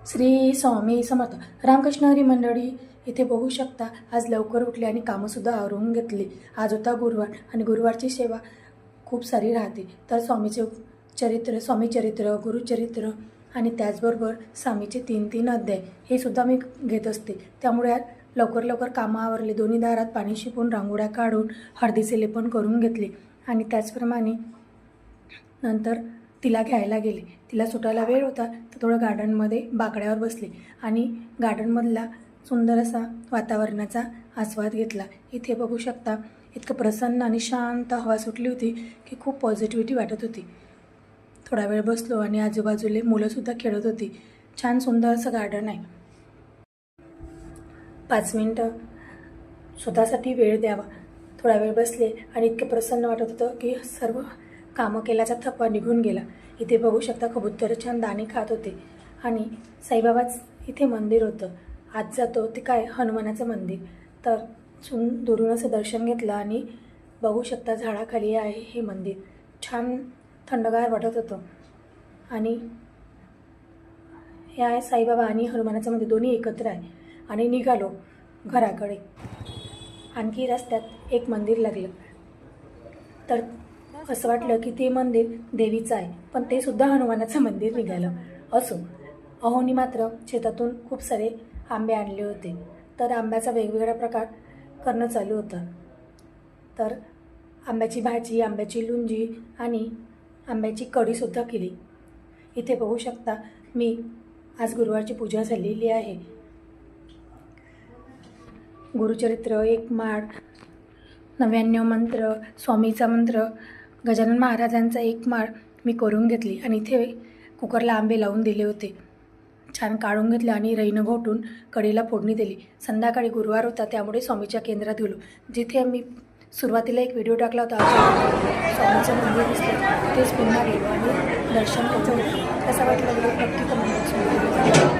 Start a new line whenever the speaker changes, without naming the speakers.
श्री स्वामी समर्थ. रामकृष्ण हरी मंडळी, इथे बघू शकता आज लवकर उठले आणि कामंसुद्धा आवरून घेतली. आज होता गुरुवार आणि गुरुवारची सेवा खूप सारी राहते. तर स्वामीचे चरित्र, स्वामी चरित्र, गुरुचरित्र आणि त्याचबरोबर स्वामीचे 3-3 अध्याय हे सुद्धा मी घेत असते. त्यामुळे लवकर कामं आवरले. दोन्ही दारात पाणी शिंपून रांगोळ्या काढून हळदीचे लेपन करून घेतले आणि त्याचप्रमाणे नंतर तिला घ्यायला गेले. तिला सुटायला वेळ होता तर थोडं गार्डनमध्ये बाकड्यावर बसले आणि गार्डनमधला सुंदर असा वातावरणाचा आस्वाद घेतला. इथे बघू शकता इतकं प्रसन्न आणि शांत हवा सुटली होती की खूप पॉझिटिव्हिटी वाटत होती. थोडा वेळ बसलो आणि आजूबाजूले मुलंसुद्धा खेळत होती. छान सुंदर असं गार्डन आहे. 5 मिनटं स्वतःसाठी वेळ द्यावा. थोडा वेळ बसले आणि इतकं प्रसन्न वाटत होतं की सर्व कामं केल्याचा थकवा निघून गेला. इथे बघू शकता कबूतर छान दाणे खात होते आणि साईबाबाच इथे मंदिर होतं. आज जातो ते काय हनुमानाचं मंदिर. तर दुरून असं दर्शन घेतलं आणि बघू शकता झाडाखाली आहे हे मंदिर. छान थंडगार वाटत होतं आणि हे आहे साईबाबा आणि हनुमानाचं मंदिर दोन्ही एकत्र आहे. आणि निघालो घराकडे. आणखी रस्त्यात एक मंदिर लागलं तर असं वाटलं की ते मंदिर देवीचं आहे, पण ते सुद्धा हनुमानाचं मंदिर निघालं. असो, अहोनी मात्र शेतातून खूप सारे आंबे आणले होते. तर आंब्याचा वेगवेगळा प्रकार करणं चालू होतं. तर आंब्याची भाजी, आंब्याची लुंजी आणि आंब्याची कढीसुद्धा केली. इथे बघू शकता मी आज गुरुवारची पूजा झालेली आहे. गुरुचरित्र, 1 माळ, 99 मंत्र, स्वामीचा मंत्र, गजानन महाराजांचा 1 माळ मी करून घेतली आणि इथे कुकरला आंबे लावून दिले होते. छान काढून घेतले आणि रईनं घोटून कढीला फोडणी दिली. संध्याकाळी गुरुवार होता त्यामुळे स्वामीच्या केंद्रात गेलो. जिथे मी सुरुवातीला एक व्हिडिओ टाकला होता स्वामीचं मंदिर दिसलं तेच पुन्हा गेलो आणि दर्शन त्याचं होतं. कसं वाटलं व्हिडिओ नक्की कमेंट बॉक्समध्ये.